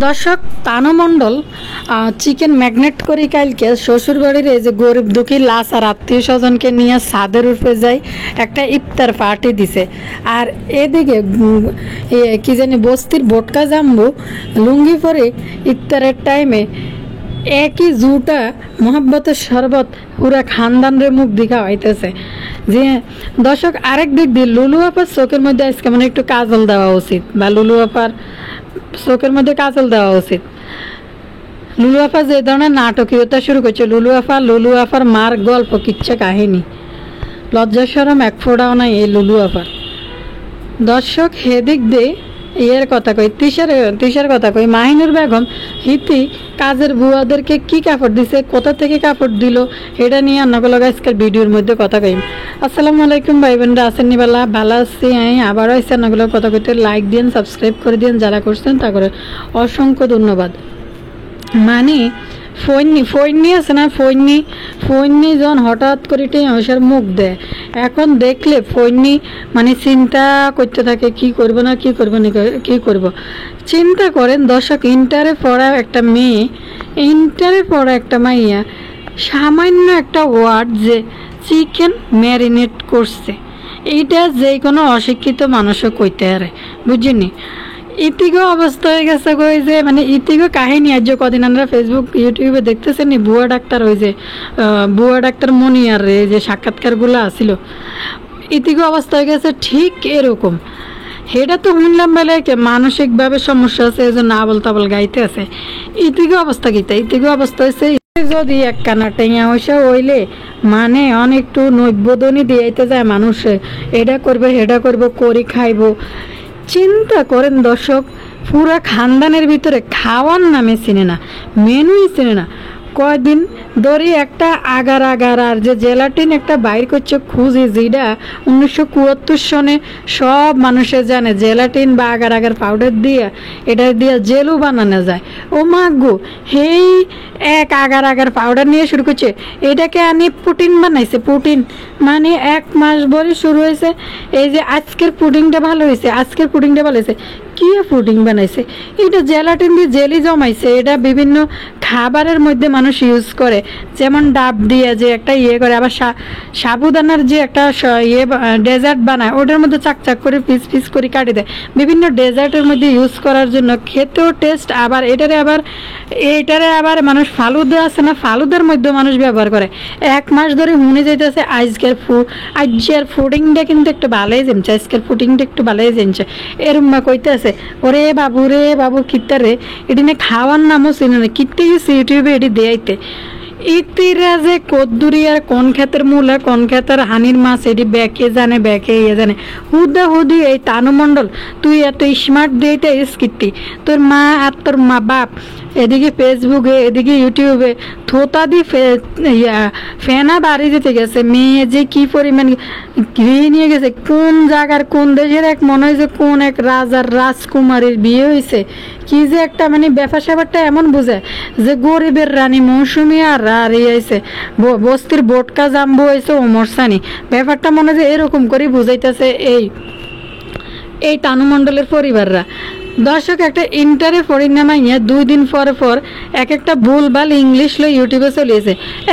দর্শক তানু মণ্ডল chicken magnet করে কালকে শ্বশুর বাড়ির এই যে গরিব দুঃখী লাশ আর আত্মীয় স্বজনকে নিয়ে ছাদের উপরে যাই একটা ইফতার পার্টি দিছে। আর এদিকে কি জানি বস্তির বোটকা জাম্বু লুঙ্গি পরে ইফতারের টাইমে একই জুটা মোহাব্বতের শরবত পুরা খানদানরে মুখ দিঘা হইতেছে। যে দর্শক আরেক দিক দিয়ে লুলু আপার চোখের মধ্যে আজকে মানে একটু কাজল দেওয়া উচিত, বা লুলু আপার চোখের মধ্যে কাজল দেওয়া উচিত। লুলু আপা যে ধরনের নাটকীয়তা শুরু করছে, লুলু আপার মার গল্প কিচ্ছা কাহিনী, লজ্জা শরম এক ফোড়াও নাই এই লুলু আপার। দর্শক হেদিক দিয়ে এর কথা কই, তিশার কথা কই, মাহিনুর বেগম হিতি কাজের বুয়াদেরকে কি কাপড় দিছে, কোথা থেকে কাপড় দিল, এটা নিয়ে অন্যগুলো আজকের ভিডিওর মধ্যে কথা কই। আসসালামু আলাইকুম ভাই বোনরা, আছেন নি বেলা ভালো আছি। আমি আবারও আইসি অন্যগুলো কথা কইতে। লাইক দিন, সাবস্ক্রাইব করে দিন যারা করছেন, তা করে অসংখ্য ধন্যবাদ। মানে ফৈনি আছে না, ফৈনি যখন হঠাৎ করে টেঁসার মুখ দেয়, এখন দেখলে ফৈনি মানে চিন্তা করতে থাকে কি করবো না কি করবো না কি করব। চিন্তা করেন দর্শক, ইন্টারে পড়া একটা মাইয়া সামান্য একটা ওয়ার্ড যে চিকেন ম্যারিনেট করছে, এইটা যে কোনো অশিক্ষিত মানুষও কইতে পারে, বুঝিনি। ইতিগো অবস্থা হয়ে গেছে কই যে মানে ইতিগো কাহিনী। আজ কদিন আমরা ফেসবুক ইউটিউবে দেখতেছেন নি বুয়া ডাক্তার মনিয়ার যে সাক্ষাৎকারগুলো আসিল, ইতিগো অবস্থা হয়ে গেছে ঠিক এরকম। সেটা তো শুনলাম বেলে মানসিকভাবে সমস্যা আছে, এই জন্য আবল তাবল গাইতে আছে। ইতিগো অবস্থা হয়েছে যদি এক কানা টেঙা হইসা হইলে মানে অনেকটু নৈবদনী দিয়াইতে যায় মানুষে, এটা করবে সেটা করবো করি খাইব। চিন্তা করেন দর্শক, পুরা খানদানের ভিতরে খাওয়ার নামে চিনে না, মেনুই চিনে না। কয়দিন ধরে একটা আগার আর যে জেলাটিন একটা বাইর করছে খুঁজি, যেটা 1974 সনে সব মানুষের জানে জেলাটিন বা আগার পাউডার দিয়ে এটা দিয়ে জেলু বানানো যায়। ও মাগো, সেই এক আগার পাউডার নিয়ে শুরু করছে, এটাকে আনি পুটিন বানাইছে। পুটিন মানে 1 মাস ভরে শুরু হয়েছে। এই যে আজকের পুডিংটা ভালো হয়েছে, কি পুডিং বানাইছে, এটা জেলাটিন দিয়ে জেলি জমাইছে। এটা বিভিন্ন খাবারের মধ্যে মানুষ ইউজ করে, যেমন ডাব দিয়ে যে একটা করে, আবার সাবুদানার যে একটা ডেজার্ট বানায়, ওটার মধ্যে চাকচাক করে পিস করে কাটি দেয়। বিভিন্ন ডেজার্টের মধ্যে ইউজ করার জন্য খেতেও টেস্ট। আবার এটারে আবার মানুষ ফালুদা আছে না, ফালুদার মধ্যে মানুষ ব্যবহার করে। 1 মাস ধরে শুনে যাইতেছে আজকের ফুডিংটা কিন্তু একটু ভালোই জমছে, এরম কইতে আছে। ওরে বাবু কিত্তা রে, এটি না খাওয়ার নামও চিনে না, কিত্তে গেছে ইউটিউবে এটি দেয়াইতে। ইতিরা যে কদ্দুরি আর কোন ক্ষেতের মূলা কোন ক্ষেতের হানির মাছ, এটি ব্যাকে জানে হুদি। এই তানু মণ্ডল, তুই এত স্মার্ট দিয়েতে কীর্তি, তোর মা আর তোর মা বাপ এদিকে ফেসবুকে এদিকে ইউটিউবে থোতা দি ফেনা বাড়ি যেতে গেছে। মেয়ে যে কি পরিমাণ গৃহে নিয়ে গেছে, কোন জায়গার কোন দেশের এক মনে হয় যে কোন এক রাজার রাজকুমারীর বিয়ে হয়েছে। কি যে একটা মানে ব্যাপারটা এমন বুঝে যে গরিবের রানী মৌসুমী আর হয়েছে বস্তির বোটকা জাম্বু হয়েছে ওমর সানি। ব্যাপারটা মনে হয় এরকম করে বুঝাইতেছে এই তানু মণ্ডলের পরিবাররা। দর্শক একটা ইন্টারে পড়ি নামাইয়া 2 দিন পর একটা ভুলভাল ইংলিশ লো ইউটিউবে চলিয়েছে,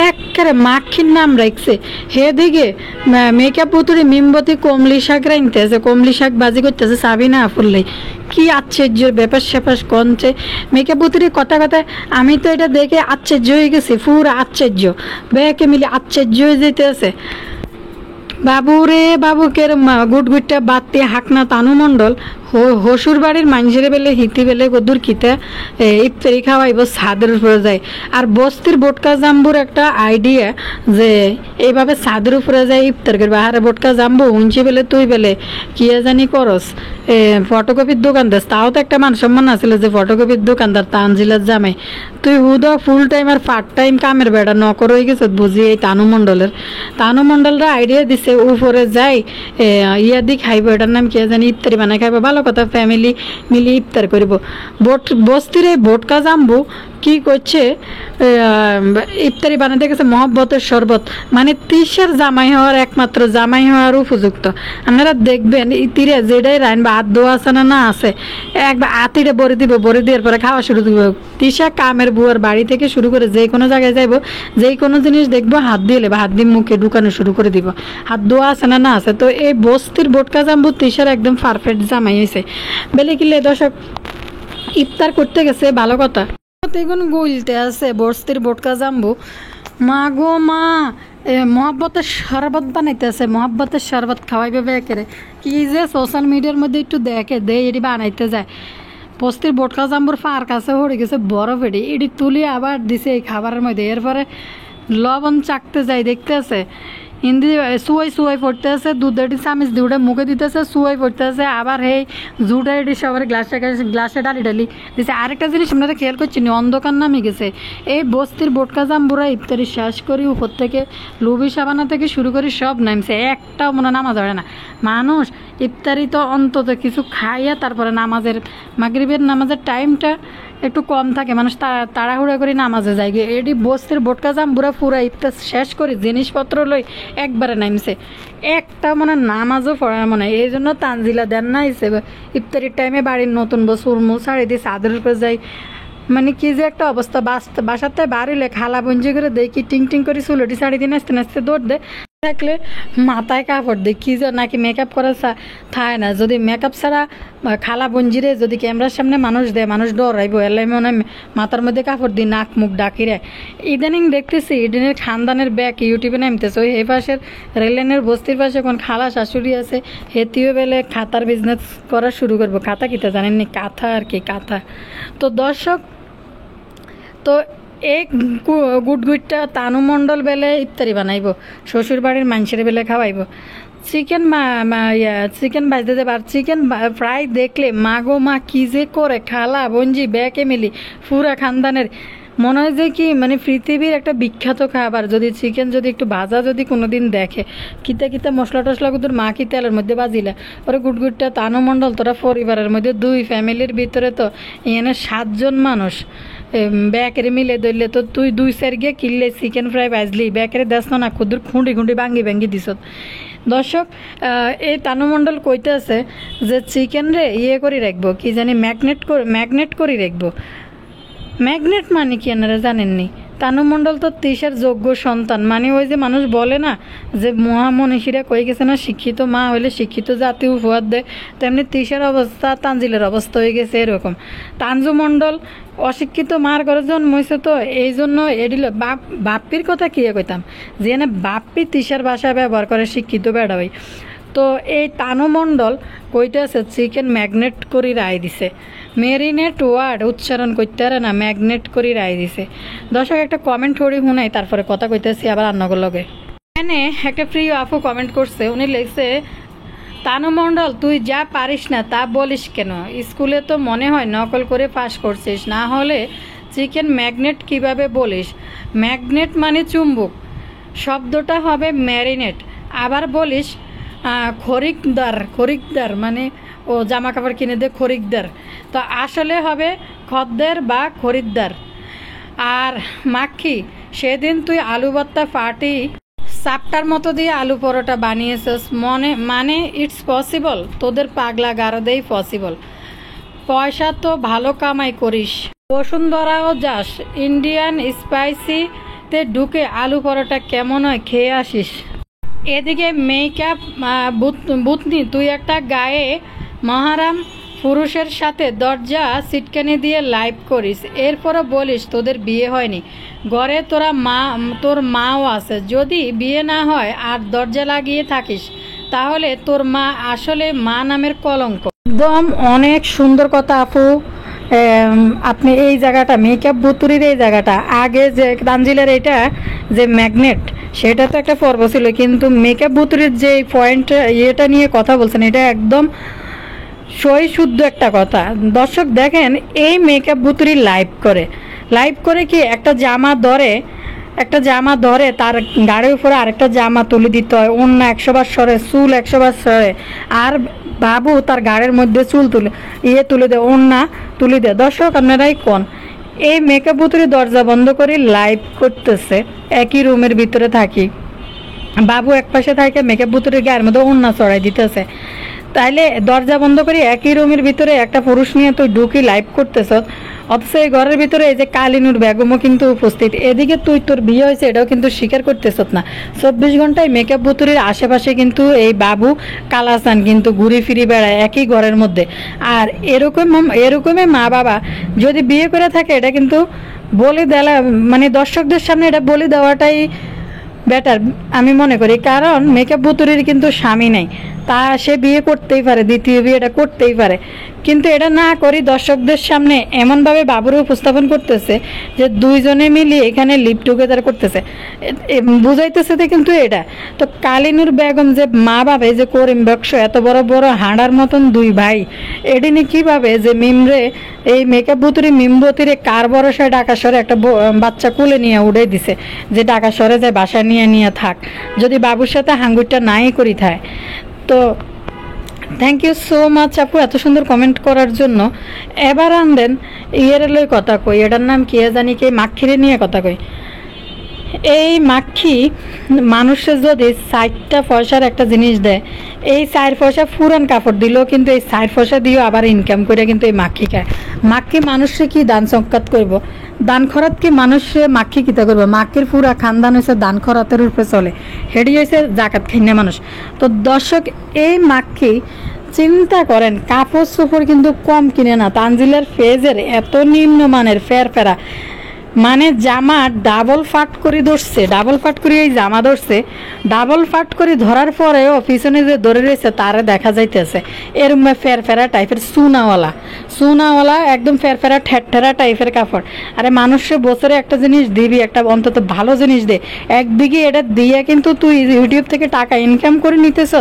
একেবারে মাখির নাম রাখছে। হেদিকে মেকআপ পুতুরি মিমবতী কমলি শাক রাইনতেছে, কমলি শাক বাজি করতেছে সাবিনা আফুল্লাই। কি আশ্চর্যের ব্যাপার স্যাপার কনছে মেকআপ পুতুরি কথা আমি তো এটা দেখে আশ্চর্য হয়ে গেছি, পুরো আশ্চর্য ব্যাকে মিলে আশ্চর্য হয়ে যেতে আছে। বাবুকে গুটগুটটা বাদ দিয়ে হাকনা তানু মণ্ডল হসুর বাড়ির মানুষের বেলে হিতি বেলে গদুর খিতে ইফতারি খাওয়াইব ছাদের উপরে যায়। আর বস্তির বোটকা জাম্বুর একটা আইডিয়া যে এইভাবে ছাদের উপরে যায় ইফতার করবে। আরে বোটকা জাম্বু উঞ্চি বেলে তুই বেলে কি জানি করস ফটোকপির দোকানদার, তাও তো একটা মান সম্মান আছিল যে ফটোকপির দোকানদার তানজিলার জামাই, তুই হুদা ফুল টাইম আর পার্ট টাইম কামের বেড়া নকর হয়ে গেছে বুঝি। এই তানু মণ্ডলরা আইডিয়া দিছে উপরে যাই দি খাইব, এটার নাম কি জানি ইফতারি বানাই খাইব, ভালো কথা ফ্যামিলি মিলি ইফতার করব। বস্তির এই ভোটকা জাম্বু কি করছে, ইফতারি বানাতে গেছে মহব্বতের শরবত, মানে তিসার জামাই হওয়ার একমাত্র জামাই হওয়ার উপযুক্ত। আপনারা দেখবেন ইতিরে যেটাই রাইন বা হাত ধোয়া আছে না আছে, একবার আতিরে বরে দিব, বরে দেওয়ার পরে খাওয়া শুরু দিব। তিসা কামের বুয়ার বাড়ি থেকে শুরু করে যে কোনো জায়গায় যাইব, যেই কোনো জিনিস দেখবো হাত দিয়ে লেবে, হাত দিয়ে মুখে ঢুকানো শুরু করে দিব, হাত ধোয়া আছে না আছে। তো এই বস্তির ভোটকা জাম্বু তিসার একদম পারফেক্ট জামাই হয়েছে বেলে কিলে। দর্শক ইফতার করতে গেছে ভালো কথা, এখন গুলতে আছে বস্তির ভোটকা জাম্বু। মা গো মা, মহাব্বতের শরবত বানাইতেছে, মহাব্বতের শরবত খাওয়াইবে বেকেরে। কি যে সোশ্যাল মিডিয়ার মধ্যে একটু দেখে দে এটি বানাইতে যায়। বস্তির ভোটকা জাম্বুর ফার কাছে হয়ে গেছে বরফ, এটি তুলি আবার দিছে এই খাবারের মধ্যে। এরপরে লবণ চাকতে যায়, দেখতে আছে হিন্দি সুয়াই পড়তে আছে, দুধের চামিচ দিয়ে মুখে দিতেছে, সুয়াই পড়তে আছে, আবার এই জুটা এটি সবার গ্লাসে ডালি দিচ্ছে। আরেকটা জিনিস আপনারা খেয়াল করছি নি, অন্ধকার নামে গেছে। এই বস্তির ভোটকা জাম্বুরা ইফতারি শেষ করি উপর থেকে লুবি সাবানা থেকে শুরু করি সব নামছে, একটাও মনে নামাজ হয় না। মানুষ ইফতারি তো অন্তত কিছু খাইয়া তারপরে নামাজের মাগরিবের নামাজের টাইমটা একটু কম থাকে, মানুষ তাড়াহুড়া করে নামাজে যায় গিয়ে। এটি বস্তির ভোটকা জাম্বুরা পুরা ইফতার শেষ করে জিনিসপত্র লই একবারে নামছে, একটা মনে নামাজও পড়ে না মনে। এই জন্য তানজিলা দেন না হিসেবে ইফতারির টাইমে বাড়ির নতুন বছর শাড়ি দিয়ে চাঁদের উপরে যাই, মানে কি যে একটা অবস্থা। বাসাতে বাড়িলে খালা বঞ্জি করে দেয় কি টিং টিং করে চুলটি শাড়ি দিয়ে নাচতে নাচতে দৌড় দেয়, থাকলে মাথায় কাপড় দেয় কি যে নাকি মেকআপ করা থায় না। যদি মেকআপ ছাড়া খালা বঞ্জিরে যদি ক্যামেরার সামনে মানুষ দেয়, মানুষ ডরাইব, এলাই মনে মাথার মধ্যে কাপড় দিই, নাক মুখ ডাকি রে। ইদানিং দেখতেছি ইডেনের খানদানের ব্যাগ ইউটিউবে নামতেছে, ওই এই পাশের রেললাইনের বস্তির পাশে কোন খালা শাশুড়ি আছে, হেতিও বেলে খাতার বিজনেস করা শুরু করবো। খাতা কিতা জানেননি, কাঁথা আর কি কাঁথা। তো দর্শক, তো এই গুটগুটটা তানু মণ্ডল বেলে ইফতারি বানাইব, শ্বশুর বাড়ির মানুষের বেলে খাওয়াইব। চিকেন চিকেন ভাজতে দেবে, আর চিকেন ফ্রাই দেখলে মা গো মা কি যে করে, খালা বঞ্জি ব্যাকে মিলি পুরা খানদানের মনে হয় যে কি মানে পৃথিবীর একটা বিখ্যাত খাবার। যদি চিকেন যদি একটু ভাজা যদি কোনোদিন দেখে, কিতা কিতা মশলা টশলা কুদুর মা কি তেলের মধ্যে বাজিলা ওরা গুটগুটটা তানু মণ্ডল, তোরা পরিবারের মধ্যে 2 ফ্যামিলির ভিতরে তো এখানে 7 জন মানুষ ব্যাকেরে মিলে ধরলে তো তুই 2 গিয়ে কিনলে চিকেন ফ্রাই ভাজলি, ব্যাকেরে দেশ না কুদুর খুঁড়ি ভাঙ্গি দিস। দর্শক এই তানু মণ্ডল কইতে আছে যে চিকেন রে ইয়ে করে রাখবো, কি জানি ম্যাগনেট করে রাখবো। ম্যাগনেট মানে কি আপনারা জানেননি? তানু মণ্ডল তো তিসার যোগ্য সন্তান, মানে ওই যে মানুষ বলে না যে মহামনীষীরা কই গেছে না, শিক্ষিত মা হইলে শিক্ষিত জাতি উপহার দেয়, তেমনি তিসার অবস্থা তানজিলের অবস্থা হয়ে গেছে এরকম। তানজু মণ্ডল অশিক্ষিত মার ঘরে জন্মইছে, তো এই জন্য এডিল বাপ্পির কথা কি কইতাম যে এনে বাপ্পি তিসার ভাষা ব্যবহার করে শিক্ষিত বেড়া হয়। তো এই তানু মণ্ডল কইতে আছে চিকেন ম্যাগনেট করে রায় দিছে, মেরিনেট ওয়ার্ড উচ্চারণ করতে পারে না, ম্যাগনেট করে রায় দিছে। দর্শক একটা কমেন্ট করি শুনাই, তারপরে কথা কইতেছি আবার রান্নাগুলো লগে। এখানে একটা প্রিয় আপু কমেন্ট করছে, উনি লিখছে তানু মণ্ডল তুই যা পারিস না তা বলিস কেন, স্কুলে তো মনে হয় নকল করে পাস করছিস, না হলে চিকেন ম্যাগনেট কিভাবে বলিস? ম্যাগনেট মানে চুম্বক, শব্দটা হবে ম্যারিনেট। আবার বলিস খরিকদার মানে ও জামা কাপড় কিনে দে খরিকদার, তো আসলে হবে খদ্দের বা খরিদ্দার। আর মাখি সেদিন তুই আলু ভর্তা ফাটি চাপটার মতো দিয়ে আলু পরোটা বানিয়েছিস, মানে ইটস পসিবল, তোদের পাগলা গারদেই পসিবল। পয়সা তো ভালো কামাই করিস, বসুন্ধরাও যাস, ইন্ডিয়ান স্পাইসিতে ঢুকে আলু পরোটা কেমন হয় খেয়ে আসিস। এদিকে মেকআপ বুতনি তুই একটা গায়ে মহারাম পুরুষের সাথে দরজা সিটকানি দিয়ে লাইভ করিস, এরপরও বলিস তোদের বিয়ে হয়নি, ঘরে তোর মাও আছে, যদি বিয়ে না হয় আর দরজা লাগিয়ে থাকিস তাহলে তোর মা আসলে মা নামের কলঙ্ক। একদম অনেক সুন্দর কথা আপু, আপনি এই জায়গাটা মেকআপ বুতুরির এই জায়গাটা আগে যে তানজিলের এটা যে ম্যাগনেট সেটা তো একটা পর্ব ছিল, কিন্তু মেকআপ বুতুরির যে পয়েন্ট ইয়েটা নিয়ে কথা বলছেন এটা একদম সই শুদ্ধ একটা কথা। দর্শক দেখেন এই মেকআপ বুতুরি লাইভ করে কি একটা জামা ধরে তার গাড়ির উপরে আরেকটা জামা তুলে দিতে হয়, অন্য 100 বার সরে, চুল 100 বার সরে, আর বাবু তার গাড়ির মধ্যে চুল তুলে দেয়, ওড়না তুলে দেয়। দর্শক আপনারাই কোন এই মেকআপ বুতুরি দরজা বন্ধ করে লাইভ করতেছে, একই রুমের ভিতরে থাকি, বাবু এক পাশে থাকে, মেকআপ বুতুরির গায়ের মধ্যে ওড়না চড়াই দিতেছে। তাইলে দরজা বন্ধ করে একই রুমের ভিতরে একটা পুরুষ নিয়ে তুই ঢুকি লাইভ করতেছ, অথচ এই ঘরের ভিতরে এই যে কালিনুর বেগমও কিন্তু উপস্থিত। এদিকে তুই তোর বিয়ে হয়েছে এটাও কিন্তু স্বীকার করতেছ না। 24 ঘন্টায় মেকআপ বুতুরির আশেপাশে কিন্তু এই বাবু কালাসান কিন্তু ঘুরে ফিরে বেড়ায় একই ঘরের মধ্যে। আর এরকমই মা বাবা যদি বিয়ে করে থাকে এটা কিন্তু বলে দেওয়া, মানে দর্শকদের সামনে এটা বলে দেওয়াটাই বেটার আমি মনে করি। কারণ মেকআপ বুতুরির কিন্তু স্বামী নাই, তা সে বিয়ে করতেই পারে, দ্বিতীয় বিয়েটা করতেই পারে, কিন্তু এটা না করি দর্শকদের সামনে এমনভাবে বাবুরে উপস্থাপন করতেছে যে দুইজনে মিলিয়ে এখানে লিপ টুগেদার করতেছে, বুঝাইতেছে তো কিন্তু এটা। তো কালিনুর বেগম যে মা বাবা যে করিম বক্স এত বড় বড় হাঁড়ার মতন দুই ভাই, এডিনি কীভাবে যে মিমরে এই মেকআপ বুতুরি মিমবতিরে কার ভরসায় ঢাকা শহরে একটা বাচ্চা কুলে নিয়ে উড়ে দিছে যে ঢাকা শহরে যায় বাসায় নিয়ে থাক, যদি বাবুর সাথে হাঙ্গুরটা নাই করি থাকে। তো থ্যাংক ইউ সো মাচ আপু এত সুন্দর কমেন্ট করার জন্য। এবার আনদেন ইয়ের লই কথা কই, এটার নাম কি জানি, কি মাক্ষিরে নিয়ে কথা কই। এই মাক্ষি মানুষের যদি 4টা পয়সার একটা জিনিস দেয়, এই 4 পয়সা পুরান কাপড় দিলেও কিন্তু এই 4 পয়সা দিয়েও আবার ইনকাম করে কিন্তু এই মাক্ষি খায়। মাক্ষি মানুষে কি দান সংকাত করব, দান খরাত কি মানুষে মাক্ষি কিতা করবো, মাক্ষির পুরা খানদান হয়েছে দান খরাতের উপরে চলে, হেডি হয়েছে জাকাত খাইনে মানুষ। তো দর্শক এই মাক্ষি চিন্তা করেন কাপড় চোপড় কিন্তু কম কিনে না, তানজিলের ফেজের এত নিম্নমানের ফেরা, মানে জামা ডাবল ফাট করে ধরছে, ডাবল ফাট করে এই জামা ধরছে, ডাবল ফাট করে ধরার পরেও পিছনে যে ধরে রয়েছে তারে দেখা যাইতেছে এরম ফেরা টাইপের সুনাওয়ালা একদম ফেরা ঠেরা টাইপের কাপড়। আরে মানুষে বছরে একটা জিনিস দিবি, একটা অন্তত ভালো জিনিস দে, একদিকে এটা দিয়ে কিন্তু তুই ইউটিউব থেকে টাকা ইনকাম করে নিতেছ,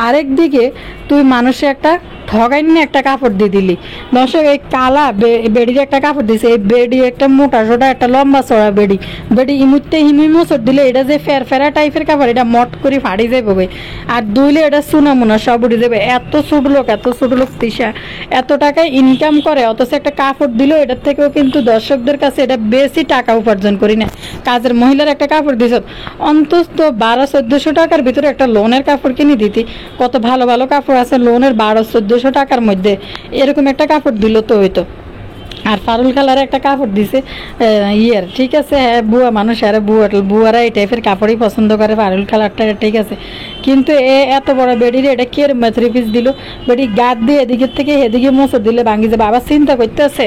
আরেকদিকে তুই মানুষে একটা ঠগাইনি একটা কাপড় দিয়ে দিলি। দর্শক এই কালা বেডির একটা কাপড় দিছে, এই বেডি একটা মোটা সোটা একটা লম্বা চড়া বেডি ইমুতে হিমি মোচর দিলে এটা যে ফেরা টাইপের কাপড় এটা মট করে ফাড়ি যাবে গই, আর দুইলে এটা সুনামুনা সব উঠে যাবে। এত ছোট লোক তিশা এত টাকা ইনকাম করে, অথচ একটা কাপড় দিল এটার থেকেও কিন্তু দর্শকদের কাছে এটা বেশি টাকা উপার্জন করি না। কাজের মহিলার একটা কাপড় দিছ, অন্তত 1200-1400 টাকার ভিতরে একটা লোনের কাপড় কিনে দিতি, কত ভালো ভালো কাপড় আছে লোনের 1200-1400 টাকার মধ্যে, এরকম একটা কাপড় দিল তো হইতো। আর ফারুল খালার একটা কাপড় দিছে ইয়ের, ঠিক আছে হ্যাঁ বুয়া মানুষ, আর বুয়ারা এই টাইপের কাপড়ই পছন্দ করে, ফারুল খালারটা ঠিক আছে, কিন্তু এত বড় বেডির এটা কে 3 পিস দিল, বেডি গাদ দিয়ে এদিকের থেকে এদিকে মোচর দিলে ভাঙি যাবে। আবার চিন্তা করতেছে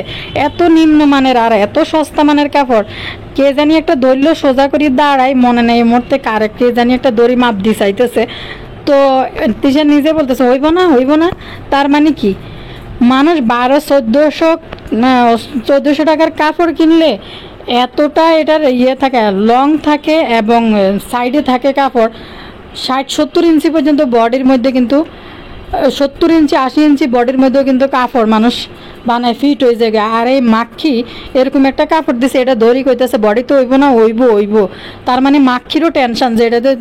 এত নিম্নমানের আর এত সস্তা মানের কাপড়, কে জানি একটা দৈল্য সোজা করি দাঁড়ায়, মনে নেই মরতে কার কে জানি একটা দড়ি মাপ দি চাইতেছে। তো তিশা নিজে বলতেছে হইব না, তার মানে কি মানুষ 1200-1400 টাকার কাপড় কিনলে এতটা এটার থাকে লং থাকে এবং সাইডে থাকে কাপড় 60-70 ইঞ্চি পর্যন্ত বডির মধ্যে, কিন্তু 70 ইঞ্চি 80 ইঞ্চি বডির মধ্যেও কিন্তু কাপড় মানুষ বানায় ফিট হয়ে যায়। আর এই মাক্ষি এরকম একটা কাপড় দিছে, এটা দড়ি কইতেছে বডি তো হইব, তার মানে মাক্ষিরও টেনশন যে এটা তো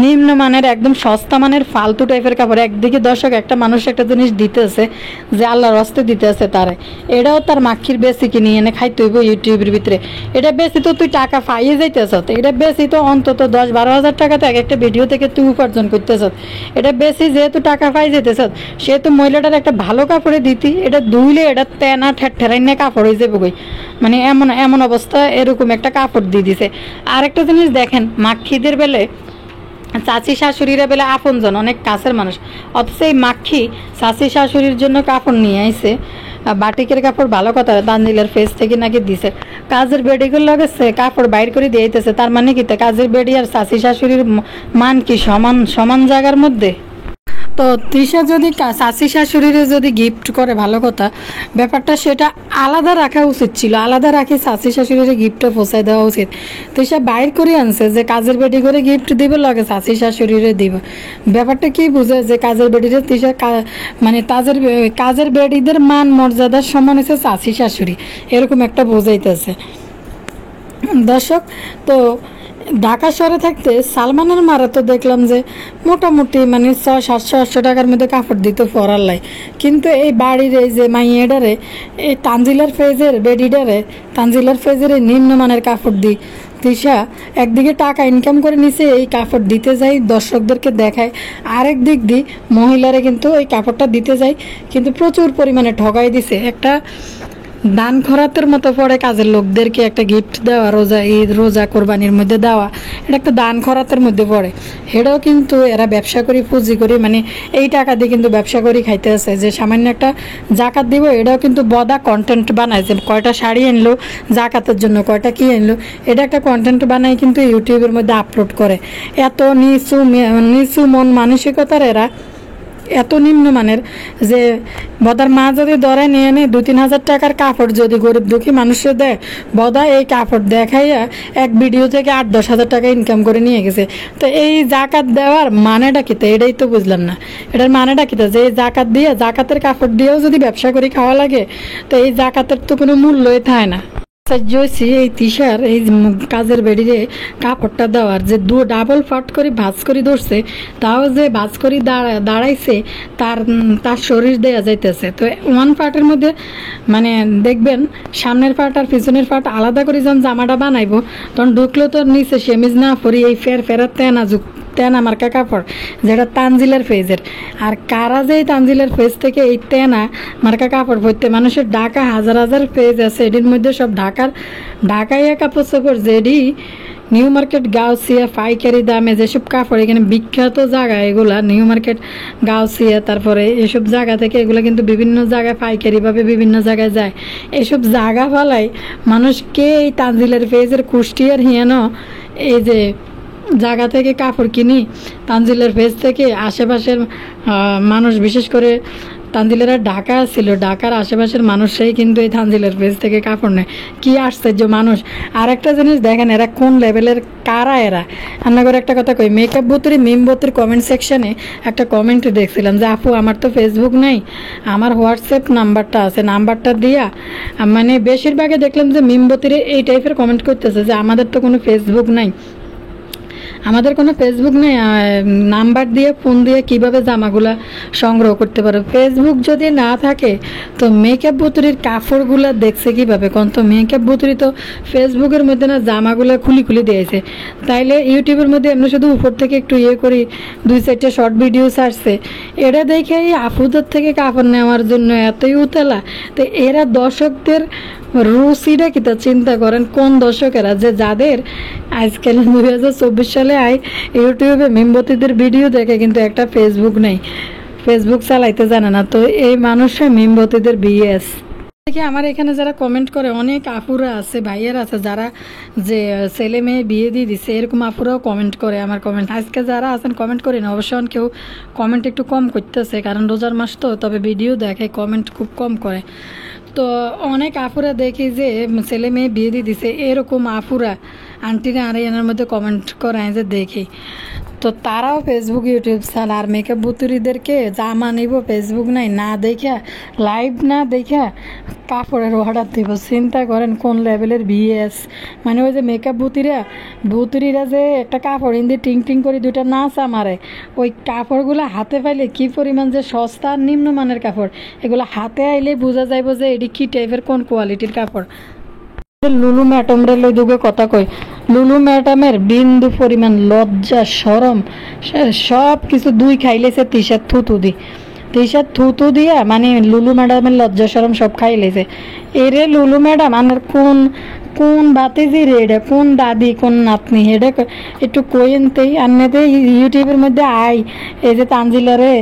নিম্নমানের একদম সস্তা মানের ফালতু টাইপের কাপড়। একদিকে দর্শক একটা মানুষ একটা জিনিস দিতেছে যে আল্লাহর হস্তে দিতেছে তারে, এটাও তার মাক্ষির বেশি কিনে এনে খাইতে হইব ইউটিউবের ভিতরে। এটা বেশি তো তুই টাকা পাইয়ে যাইতেছ, এটা বেশি তো অন্তত 10-12 হাজার টাকা তো একটা ভিডিও থেকে তুই উপার্জন করতেছ, এটা বেশি যেহেতু টাকা পাই যেতেছ সেহেতু মহিলাটার একটা ভালো কাপড়ে দিতি, এটা ধুইলে এটা তেনা ঠেরাইনে কাপড় হয়ে যাবে গই, মানে এমন অবস্থা এরকম একটা কাপড় দিয়ে দিছে। আরেকটা জিনিস দেখেন মাক্ষিদের বেলে চাচি শাশুড়িরা বেলে আপনজন অনেক কাছের মানুষ, অথচ এই মাক্ষি চাচি শাশুড়ির জন্য কাপড় নিয়ে আইছে, বাটিকের কাপড় ভালো কথা তানজিলের ফেস থেকে নাকি দিছে, কাজের বেডিগুলো লাগেছে কাপড় বাইর করে দিয়ে দিতেছে। তার মানে কি কাজের বেডি আর চাচি শাশুড়ির মান কি সমান জায়গার মধ্যে? তো তৃষা যদি চাচি শাশুড়িরে যদি গিফট করে ভালো কথা, ব্যাপারটা সেটা আলাদা রাখা উচিত ছিল, আলাদা রাখি চাচি শাশুড়িরে গিফটটা পৌঁছায় দেওয়া উচিত। তৃষা বাইর করে আনছে যে কাজের বেডি করে গিফট দিবে লাগে চাচি শাশুড়িরে দিব, ব্যাপারটা কি বুঝে যে কাজের বেডিরে তৃষা মানে কাজের বেডিদের মান মর্যাদার সমান হচ্ছে চাচি শাশুড়ি, এরকম একটা বোঝাইতেছে। দর্শক তো ঢাকা শহরে থাকতে সালমানের মারা তো দেখলাম যে মোটামুটি মানে 600-700-800 টাকার মধ্যে কাপড় দিত পরার লাই, কিন্তু এই বাড়ির এই যে মাইয়েডারে এই তানজিলার ফেজের বেডিডারে তানজিলার ফেজের এই নিম্নমানের কাপড় দিই তিশা একদিকে টাকা ইনকাম করে নিছে এই কাপড় দিতে যাই দর্শকদেরকে দেখায়, আরেক দিক দিয়ে মহিলারা কিন্তু এই কাপড়টা দিতে যায় কিন্তু প্রচুর পরিমাণে ঠগাই দিছে। একটা দান খরাতের মতো পড়ে কাজের লোকদেরকে একটা গিফট দেওয়া রোজা ঈদ রোজা কোরবানির মধ্যে দেওয়া, এটা একটা দান খরাতের মধ্যে পড়ে। এটাও কিন্তু এরা ব্যবসা করি পুঁজি করি মানে এই টাকা দিয়ে কিন্তু ব্যবসা করি খাইতে আছে, যে সামান্য একটা জাকাত দিব এটাও কিন্তু বদা কন্টেন্ট বানায়, যে কয়টা শাড়ি আনলো জাকাতের জন্য কয়টা কি আনলো এটা একটা কন্টেন্ট বানায় কিন্তু ইউটিউবের মধ্যে আপলোড করে। এত নিচু মন মানসিকতার এরা, এত নিম্নমানের যে বদার মা যদি ধরে নিয়ে এনে 2-3 হাজার টাকার কাপড় যদি গরিব দুঃখী মানুষে দেয়, বদা এই কাপড় দেখাইয়া এক ভিডিও থেকে 8-10 হাজার টাকা ইনকাম করে নিয়ে গেছে। তো এই জাকাত দেওয়ার মানেটা কি? তো এটাই তো বুঝলাম না, এটার মানেটা কি? তো যে এই জাকাত দিয়ে জাকাতের কাপড় দিয়েও যদি ব্যবসা করে খাওয়া লাগে তো এই জাকাতের তো কোনো মূল্যই থাকে না। জয়সি এই তিশার এই কাজের বেড়িয়ে কাপড়টা দেওয়ার যে ডাবল ফাট করে ভাঁজ করে ধরছে, তাও যে ভাঁজ করে দাঁড়াইছে তার শরীর দেয়া যাইতেছে। তো ওয়ান পার্টের মধ্যে মানে দেখবেন সামনের পার্ট আর পিছনের পার্ট আলাদা করে যখন জামাটা বানাইবো তখন ঢুকলেও তো নিচে সেমিজ না পরি এই ফেরার তেনা মার্কা কাপড় যেটা তানজিলের ফেজের। আর কারা যে তানজিলের ফেজ থেকে এই তেনা মার্কা কাপড় পরতে মানুষের ঢাকা হাজার হাজার ফেজ আছে, এটির মধ্যে সব ঢাকাইয়া কাপড় চাপড় যেডি নিউ মার্কেট গাউসিয়া পাইকারি দামে যেসব কাপড় এখানে বিখ্যাত জায়গা এগুলা নিউ মার্কেট গাউসিয়া, তারপরে এসব জায়গা থেকে এগুলো কিন্তু বিভিন্ন জায়গায় পাইকারিভাবে বিভিন্ন জায়গায় যায়। এসব জায়গা ফালাই মানুষকে এই তানজিলের ফেজের কুষ্টিয়ার হিয়ানো এই যে জায়গা থেকে কাপড় কিনি তানজিলের ফেজ থেকে আশেপাশের মানুষ, বিশেষ করে তানজিলেরা ঢাকা ছিল, ঢাকার আশেপাশের মানুষরাই কিন্তু এই তানজিলের ফেজ থেকে কাপড় নেয়। কি আশ্চর্য মানুষ! আর একটা জিনিস দেখেন এরা কোন লেভেলের কারা এরা। রান্না করে একটা কথা কই, মেকআপ বুতুরি মিম বুতুরি কমেন্ট সেকশনে একটা কমেন্ট দেখছিলাম যে আপু আমার তো ফেসবুক নাই, আমার হোয়াটসঅ্যাপ নাম্বারটা আছে, নাম্বারটা দিয়া মানে বেশিরভাগে দেখলাম যে মিম বুতুরি এই টাইপের কমেন্ট করতেছে যে আমাদের তো কোনো ফেসবুক নাই, আমাদের কোনো ফেসবুক নেই, নাম্বার দিয়ে ফোন দিয়ে কিভাবে জামাগুলা সংগ্রহ করতে পারো। ফেসবুক যদি না থাকে তো মেকআপ বুতুরির কাপড়গুলো দেখছে কিভাবে? কোন তো মেকআপ বুতুরি তো ফেসবুকের মধ্যে না জামাগুলো খুলি দিয়েছে, তাইলে ইউটিউবের মধ্যে এমনি শুধু উপর থেকে একটু করে 2-4টা শর্ট ভিডিও ছাড়ছে, এটা দেখে এই আপুদের থেকে কাপড় নেওয়ার জন্য এতই উতলা। তো এরা দর্শকদের রুচিটা কি তা চিন্তা করেন, কোন দর্শকেরা যে যাদের আজকাল 2024 সালে ইউটিউবে মেমবতীদের ভিডিও দেখে কিন্তু একটা ফেসবুক নেই, ফেসবুক চালাইতে জানে না। তো এই মানুষরা মেমবতীদের বিএস দেখে আমার এখানে যারা কমেন্ট করে অনেক আপুরা আছে ভাইয়ারা আছে যারা যে ছেলে মেয়ে বিয়ে দিয়ে দিছে, এরকম আপুরাও কমেন্ট করে আমার কমেন্ট। আজকে যারা আছেন কমেন্ট করি না অবশ্য, কেউ কমেন্ট একটু কম করতেছে কারণ রোজার মাস তো, তবে ভিডিও দেখে কমেন্ট খুব কম করে। তো অনেক আপুরা দেখি যে ছেলে মেয়ে বিয়ে দিয়ে দিছে, এরকম আপুরা আন্টিরা আর এনার মধ্যে কমেন্ট করায় যে দেখি। তো তারাও ফেসবুক ইউটিউব চাল আর মেকআপ বুতুরিদেরকে জামা নিব ফেসবুক নাই না দেখা, লাইভ না দেখা কাপড়ের অর্ডার দিব। চিন্তা করেন কোন লেভেলের বিএস। মানে ওই যে মেকআপ বুতুরিরা যে একটা কাপড় ইন্দি টিং করে 2টা নাচা মারে, ওই কাপড়গুলো হাতে পাইলে কি পরিমাণ যে সস্তা আর নিম্নমানের কাপড়, এগুলো হাতে আইলে বোঝা যাইব যে এটি কী টাইপের কোন কোয়ালিটির কাপড়। লুলু ম্যাডামরে লই দুগে কথা কই, লুলু ম্যাডামের বিন্দু পরিমাণ লজ্জা শরম সব কিছু দুই খাইলেছে তিশার থুতু দিয়া মানে লুলু ম্যাডামের লজ্জা শরম সব খাইলেছে। এরে লুলু ম্যাডাম আনার কোন বাতিজি রে, এটা কোন দাদি কোন নাতনি, এটা একটু কইনতেই আনতে ইউটিউবের মধ্যে এই যে তানজিলারে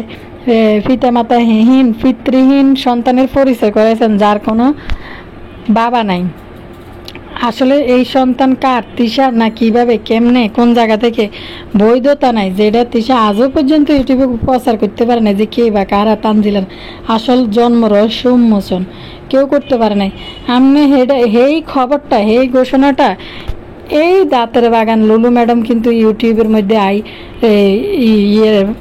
পিতৃহীন সন্তানের পরিচয় করেছেন যার কোনো বাবা নাই। আসলে এই সন্তান কার, তিশার না কিভাবে কেমনে কোন জায়গা থেকে বৈধতা নাই, যেটা তিশা আজও পর্যন্ত ইউটিউবে প্রচার করতে পারে না যে কে বা কারা তানজিলার আসল জন্ম রহস্য উন্মোচন কেউ করতে পারে নাই। আমি এই খবরটা এই ঘোষণাটা এই দাঁতের বাগান লুলু ম্যাডাম কিন্তু ইউটিউবের মধ্যে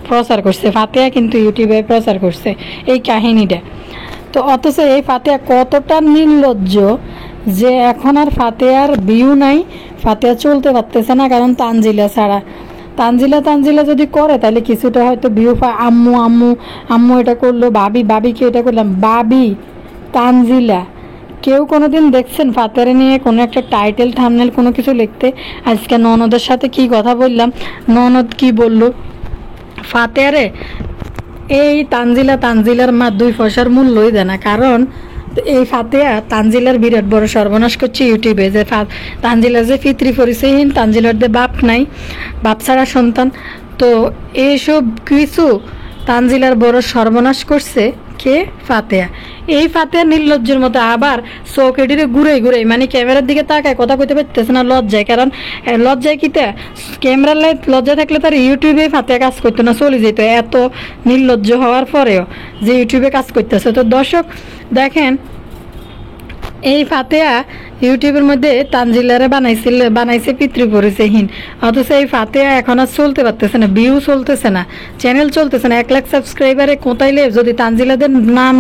প্রচার করছে, ফাতেহা কিন্তু ইউটিউবে প্রচার করছে এই কাহিনীটা। তো অথচ এই ফাতেহা কতটা নির্লজ্জ যে এখন আর ফাতেহার ভিউ নাই, ফাতেহা চলতে পারতেছে না, কারণ তানজিলা ছাড়া। তানজিলা যদি করে তাহলে কিছুটা হয়তো ভিউ পায়। আম্মু আম্মু আম্মু এটা করলো, বাবিকে এটা করলাম, বাবি তানজিলা। কেউ কোনোদিন দেখছেন ফাতেহারে নিয়ে কোনো একটা টাইটেল থাম্বনেল কোনো কিছু লিখতে? আজকে ননদের সাথে কি কথা বললাম, ননদ কি বলল, ফাতেহারে এই তানজিলার মা 2 পয়সার মূল্যই দেয় না। কারণ এই ফাতেহা তানজিলার বিরাট বড় সর্বনাশ করছে ইউটিউবে। যে তানজিলার যে পিতৃ পরিচয়হীন, তানজিলার যে বাপ নাই, বাপ ছাড়া সন্তান, তো এইসব কিছু তানজিলার বড় সর্বনাশ করছে কে? ফাতেহা। এই ফাতেহা নির্লজ্জের মতো আবার চৌকেডিরে ঘুরে মানে ক্যামেরার দিকে তাকায় কথা কইতে পারতেছে না লজ্জায়। কারণ লজ্জায় কিতা, ক্যামেরার লাইট লজ্জা থাকলে তার ইউটিউবে ফাতেহা কাজ করতো না, চলে যেত। এত নির্লজ্জ হওয়ার পরেও যে ইউটিউবে কাজ করতেছে। তো দর্শক দেখেন, এই ফাতেহা ইউটিউবের মধ্যে তানজিলারে বানাইছে পিতৃ পরিচয়হীন, অথচ এই ফাতেহা এখন আর চলতে পারতেছে না, ভিউ চলতেছে না, চ্যানেল চলতেছে না। 1 লাখ সাবস্ক্রাইবারে কোথাইলে যদি তানজিলাদের নাম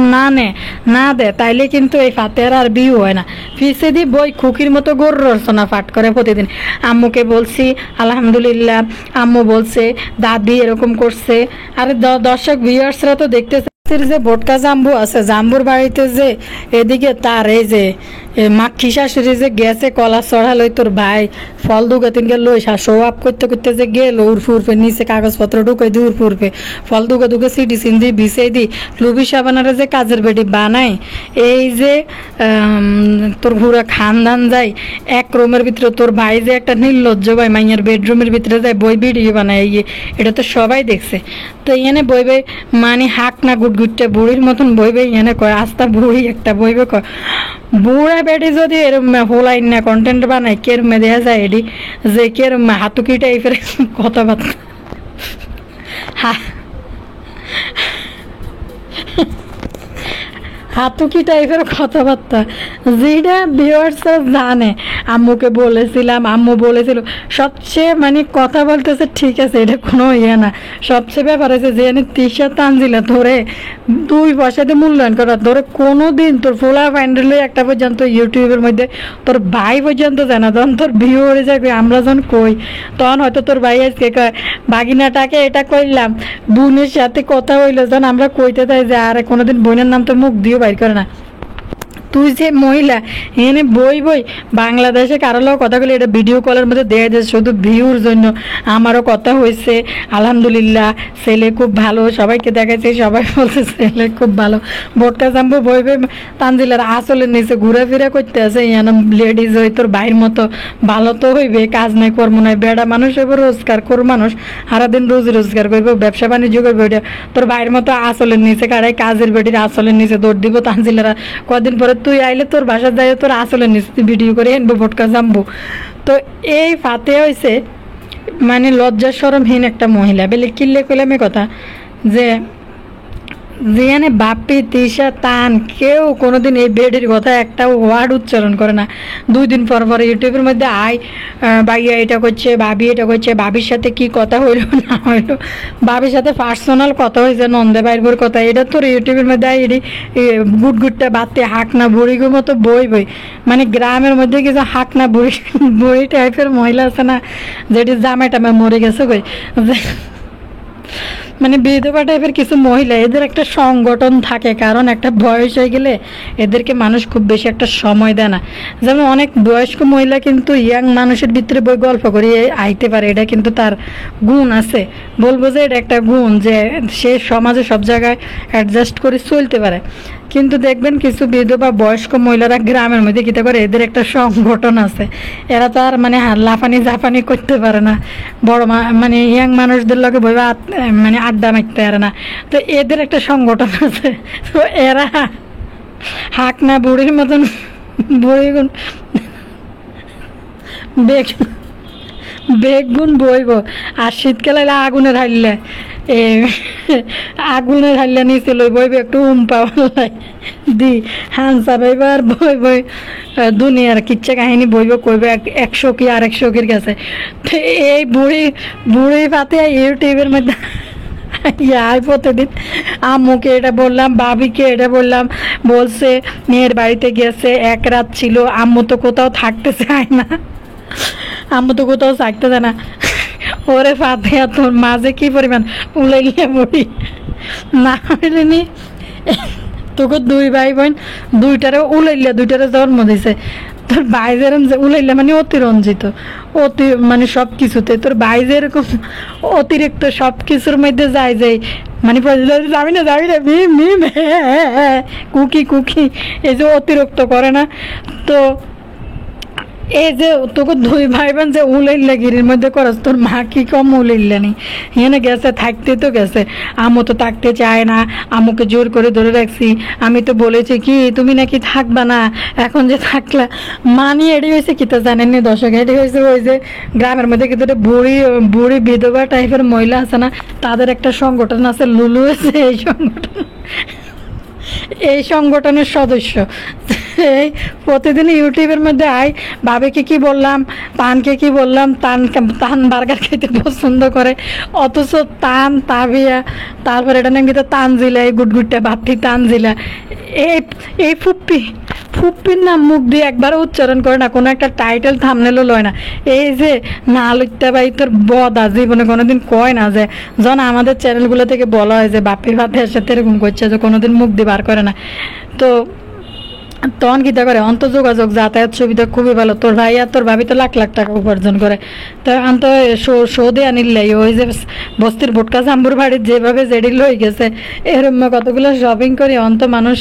না দেয় তাইলে কিন্তু এই ফাতেহার আর ভিউ হয় না। ফিসে দি বই খুকির মতো গরু রচনা পাঠ করে প্রতিদিন। আম্মুকে বলছি আলহামদুলিল্লাহ, আম্মু বলছে, দাদি এরকম করছে। আরে দর্শক ভিউয়ার্সরা তো দেখতেছে যে বোটকা জাম্বু আছে, জাম্বুর বাড়িতে যে এদিকে তার এই যে মাক্ষী শাশুড়ি যে গেছে কলা চড়ালই তোর ভাই, ফল দুগা তিনকে লই শো আপ করতে যে গেল উর্ফে নিচে কাগজপত্র ঢুকাই দি উর্ফে ফল দুগে সিটি সিন্দি বিছাই দি লুবি সাবানারে যে কাজের বেটি বানায়। এই যে তোর ঘুরা খানদান যায় এক রুমের ভিতরে, তোর ভাই যে একটা নির্লজ্জ ভাই মাইয়ার বেডরুমের ভিতরে যায় বই ভিডিও বানায়, এটা তো সবাই দেখছে। তো এনে বইবে মানে হাক না গুটগুটটা বুড়ির মতন বইবে, এনে কয় আস্তা বুড়ি একটা বইবে কয় বুড়া বেটি যদি এরম হোলাইন না কন্টেন্ট বানায় কেরমে দেয়া যায় এডি যে কেরম হাতুকি টাইপের কথাবার্তা। হাতুকি টাইপের কথাবার্তা যেটা ভিউয়ার্সরা জানে। আম্মুকে বলেছিলাম, আম্মু বলেছিল, সবচেয়ে মানে কথা বলতেছে ঠিক আছে, এটা কোনো ইয়ে না। সবচেয়ে ব্যাপার আছে যে তিশা তানজিলা ধরে 2 পয়সাতে মূল্যায়ন করা, ধরে কোনো দিন তোর ফোলা ফাইন্ডেলে একটা পর্যন্ত ইউটিউবের মধ্যে তোর ভাই পর্যন্ত জানা, তখন তোর ভিউ হয়ে যাবে। আমরা যখন কই তখন হয়তো তোর ভাই আজকে কয় বাগিনাটাকে এটা করলাম, বোনের সাথে কথা হইলো, যখন আমরা কইতে চাই যে আরে কোনোদিন বোনের নাম তো মুখ দিয়েও বাইর করে না। তুই যে মহিলা এনে বই বাংলাদেশে কারোর কথা বলে এটা ভিডিও কলের মধ্যে দেয়া যায় শুধু ভিউর জন্য। আমারও কথা হয়েছে আলহামদুলিল্লাহ, ছেলে খুব ভালো, সবাইকে দেখাচ্ছে, সবাই বলছে ছেলে খুব ভালো। বোটকা জাম্বু বইবে তানজিলার আসলের নিচে ঘুরাফেরা করতে আছে, ইয়ান লেডিজ হই তোর বাইর মতো ভালো তো হইবে, কাজ নাই কর্ম নাই, বেড়া মানুষ হইব, রোজগার করো মানুষ, সারাদিন রোজগার করবো, ব্যবসা বাণিজ্য করবে, ওইটা তোর বাইর মতো আসলের নিচে কারাই কাজের বেটির আসলের নিচে দৌড় দিব তানজিলারা। কদিন পরে তুই আইলে তোর বাসা যাই তোর আসলে ভিডিও করে এনবো বোটকা জাম্বু। তো এই ফাতেহা হয়েছে মানে লজ্জা শরমহীন একটা মহিলা। বেলে কিল্লে কইলাম কথা যে যেখানে বাপি তিশা তান কেউ কোনোদিন এই বেডির কথা একটা ওয়ার্ড উচ্চারণ করে না। 2 দিন পর ইউটিউবের মধ্যে ভাইয়া এটা করছে, ভাবি এটা করছে, ভাবির সাথে কি কথা হইলো না হইলো, ভাবির সাথে পার্সোনাল কথা হয়েছে, নন্দে বাইরবোর কথা, এটা তোর ইউটিউবের মধ্যে এটি গুটগুটটা বাড়তে হাক না বুড়িগুর মতো বই মানে গ্রামের মধ্যে কিছু হাক না বুড়ি টাইপের মহিলা আছে না, যেটি জামাই টামাই মরে গেছে কই, মানে বিধবা টাইপের কিছু মহিলা, এদের একটা সংগঠন থাকে। কারণ একটা বয়স হয়ে গেলে এদেরকে মানুষ খুব বেশি একটা সময় দেয় না। যেমন অনেক বয়স্ক মহিলা কিন্তু ইয়াং মানুষের ভিতরে বই গল্প করে আইতে পারে, এটা কিন্তু তার গুণ আছে। বলবো যে এটা একটা গুণ যে সে সমাজে সব জায়গায় অ্যাডজাস্ট করে চলতে পারে। কিন্তু দেখবেন কিছু বিধবা বয়স্ক মহিলারা গ্রামের মধ্যে কী করে, এদের একটা সংগঠন আছে, এরা তো আর মানে লাফানি জাফানি করতে পারে না, বড় মানে ইয়াং মানুষদের লগে বইবা মানে আড্ডা মারতে পারে না। তো এদের একটা সংগঠন আছে, তো এরা হাক না বুড়ির মতন বুড়িগুন বেগুন বইব। আর শীতকালে আগুনের হারলে নিচে লই বইবে একটু পাওয়ালাই দি হানসা পাইবার বই দুনিয়ার কিচ্ছা কাহিনী বইব কইবে 100 কি আর 100 কির কাছে। এই বুড়ি পাতে ইউটিউবের মধ্যে ইয়ার প্রতিদিন আম্মুকে এটা বললাম, ভাবিকে এটা বললাম, বলছে মেয়ের বাড়িতে গেছে, এক রাত ছিল, আম্মু তো কোথাও থাকতে চায় না, আম্মু তো কোথাও থাকতে চায় না। ওরে ফাতেহা, তোর মাঝে কি পরিমাণ উলাইলে পড়ি না হইলে নি, তোকে দুই ভাই বোন দুইটারে উলাইলে দুইটারে জন্ম দিছে। তোর ভাই যেরকম যে উলাইলে মানে অতিরঞ্জিত, অতি মানে সব কিছুতে তোর ভাই যেরকম অতিরিক্ত সব কিছুর মধ্যে যায় যায়, মানে যাবি না যাবি না মিম মিম কুকি কুকি, এই যে অতিরিক্ত করে না। তো এই যে তোকে দুই ভাই বোন যে উলাইল্লা গিরির মধ্যে করস, তোর মা কি কম উলাইল্লা নি, এনে গেছে থাকতে তো গেছে, আম্মু তো থাকতে চায় না, আম্মুকে জোর করে ধরে রাখছি, আমি তো বলেছি কি তুমি নাকি থাকবা না, এখন যে থাকলা মানি এডি হয়েছে কি তো জানেননি দর্শক, এডি হয়েছে ওই যে গ্রামের মধ্যে কিন্তু বুড়ি বুড়ি বিধবা টাইপের মহিলা আছে না, তাদের একটা সংগঠন আছে লুলু আছে, এই সংগঠনের সদস্য। এই প্রতিদিন ইউটিউবের মধ্যে আই, বাবাকে কি বললাম, তানকে কি বললাম, তান বার্গার খেতে পছন্দ করে, অথচ তান তাবিয়া, তারপর এটা নাকি তো তানজিলা, এই গুটগুটটা বাপ্পি তানজিলা, এই ফুপ্পির নাম মুখ দিয়ে একবারও উচ্চারণ করে না, কোনো একটা টাইটেল থামনেলও লয় না। এই যে না লইতে ভাই তোর বদা জীবনে কোনোদিন কয় না, যে যখন আমাদের চ্যানেলগুলো থেকে বলা হয় যে বাপ্পির ভাতের সাথে এরকম করছে, যে কোনোদিন মুখ দিয়ে বার করে না। তো তখন কিতা করে, অন্ত যোগাযোগ যাতায়াত সুবিধা খুবই ভালো, তোর ভাই আর তোর ভাবি তো লাখ লাখ টাকা উপার্জন করে। তো আন্ত সৌদে আনিল্লাই ওই যে বস্তির ভোটকা জাম্বুর বাড়ির যেভাবে জেডি লই গেছে, এরম কতগুলো শপিং করে অন্ত মানুষ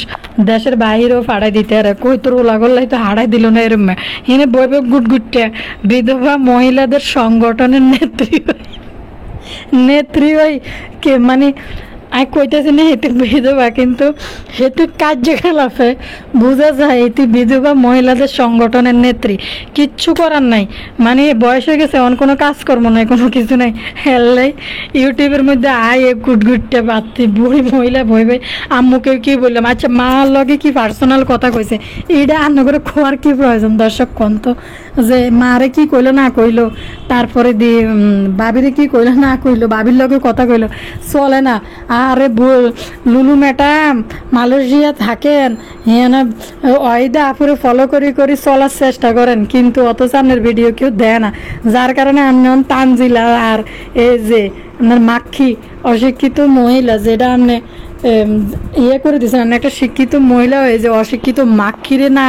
দেশের বাহিরেও ফাড়াই দিতে আরে, কই তোর ওলা করলাই তো হারাই দিল না, এরম এনে বইবে গুটগুটটা বিধবা মহিলাদের সংগঠনের নেত্রী ওই কে মানে আমি কইতেছি না এটি বিধবা, কিন্তু হেতু কার্যকলাপে বোঝা যায় এটি বিধবা মহিলাদের সংগঠনের নেত্রী। কিচ্ছু করার নাই, মানে বয়স হয়ে গেছে, অন কোনো কাজকর্ম নাই, কোনো কিছু নাই, হেললাই ইউটিউবের মধ্যে আয় গুটগুটটা বাড়তি বুড়ি মহিলা ভইবে। আম্মুকে কি বললাম, আচ্ছা মার লগে কি পার্সোনাল কথা কইছে, এইটা আন্ন করে খোয়ার কি প্রয়োজন দর্শক কোন তো, যে মারে কি কইলো না কইলো, তারপরে দিয়ে বাবিরে কি কইলো না কইলো, বাবির লগে কথা কইলো, চলে না। আরে লুলু ম্যাডাম মালয়েশিয়া থাকেন, হ্যাঁ না ওইদা আপুরে ফলো করি করি চলার চেষ্টা করেন, কিন্তু অত সামনের ভিডিও কেউ দেয় না, যার কারণে আমি তানজিলা আর এই যে আপনার মাক্ষী অশিক্ষিত মহিলা, যেটা আপনি ইয়ে করে দিয়েছেন, আপনি একটা শিক্ষিত মহিলা হয়ে যে অশিক্ষিত মাক্ষীরে না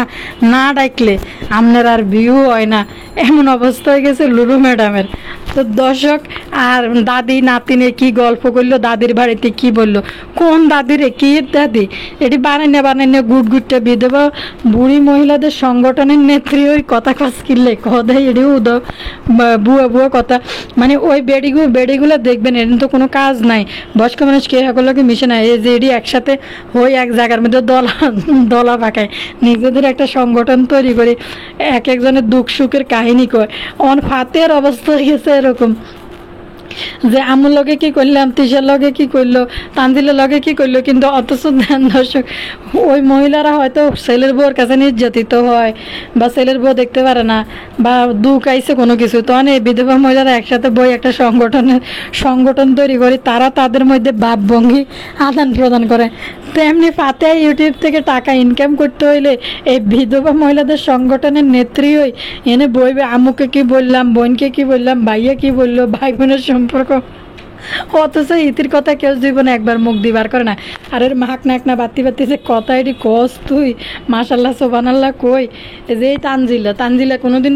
না ডাকলে আপনার আর ভিউ হয় না, এমন অবস্থা হয়ে গেছে লুলু ম্যাডামের। তো দর্শক, আর দাদি নাতিনে কি গল্প করলো, দাদির বাড়িতে কি বললো, কোন দাদিরে কি দাদি, এটি বানাইনে গুটগুটটা বিধবা বুড়ি মহিলাদের সংগঠনের নেত্রী ওই কথা কাজ কিনলে কদাই এটি উদয় বুয়া বুয়া কথা, মানে ওই বেডিগুলো দেখবেন এর তো কোনো কাজ নাই, বয়স্ক মানুষ কে সকলকে মিশে নাই, এই যে এটি একসাথে হয়ে এক জায়গার মধ্যে দলা পাকায়, নিজেদের একটা সংগঠন তৈরি করে এক একজনের দুঃখ সুখের কাহিনী কয়। অন ফাতের অবস্থা হয়ে গেছে এরকম, যে আমুর লগে কি করলাম, তিসার লগে কি করলো, তানজিলের লগে কি করলো, কিন্তু অথচ ধ্যান দর্শক ওই মহিলারা হয়তো ছেলের বউর কাছে নির্যাতিত হয়, বা ছেলের বউ দেখতে পারে না, বা দুঃখ আইসে কোনো কিছু, তখন এই বিধবা মহিলারা একসাথে বই একটা সংগঠন তৈরি করে, তারা তাদের মধ্যে ভাবভঙ্গি আদান প্রদান করে। তেমনি ফাতে ইউটিউব থেকে টাকা ইনকাম করতে হইলে এই বিধবা মহিলাদের সংগঠনের নেত্রী হই এনে বইবে, আম্মুকে কি বললাম, বোনকে কি বললাম, ভাইয়া কি বললো, ভাই বোনের সম্পর্ক, অথচ ইতির কথা কেউ জীবনে একবার মুখ দিবার করে না। আর এর মাহাক নাক না বাতি বাতি যে কথা এটি কস তুই মাশাল্লাহ সোবানাল্লাহ কই, যে এই তানজিলা কোনোদিন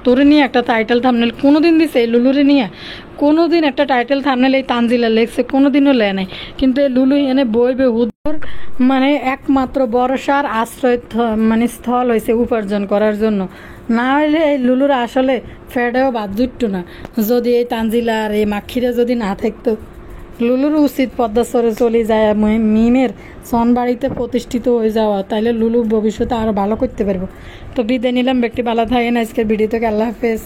তোরে নিয়ে একটা টাইটেল থামনেল কোনোদিন দিছে, এই লুলুরে নিয়ে কোনোদিন একটা টাইটেল থামনেল এই তানজিলা লেখছে, কোনোদিনও লেয় নাই, কিন্তু এই লুলু এনে বইবে হুদুর মানে একমাত্র ভরসার আশ্রয় মানে স্থল হয়েছে উপার্জন করার জন্য, না হইলে এই লুলুর আসলে ফেডেও বাদ জুটতো না, যদি এই তানজিলা আর এই মাক্ষীরা যদি না থাকতো। লুলুর উচিত পদ্মাসরে চলে যায়, মিমের সনবাড়িতে প্রতিষ্ঠিত হয়ে যাওয়া, তাইলে লুলু ভবিষ্যতে আরও ভালো করতে পারবো। তো বিদায় নিলাম, ব্যক্তি ভালো থাকেন, আজকের ভিডিও থেকে আল্লাহ হাফেজ।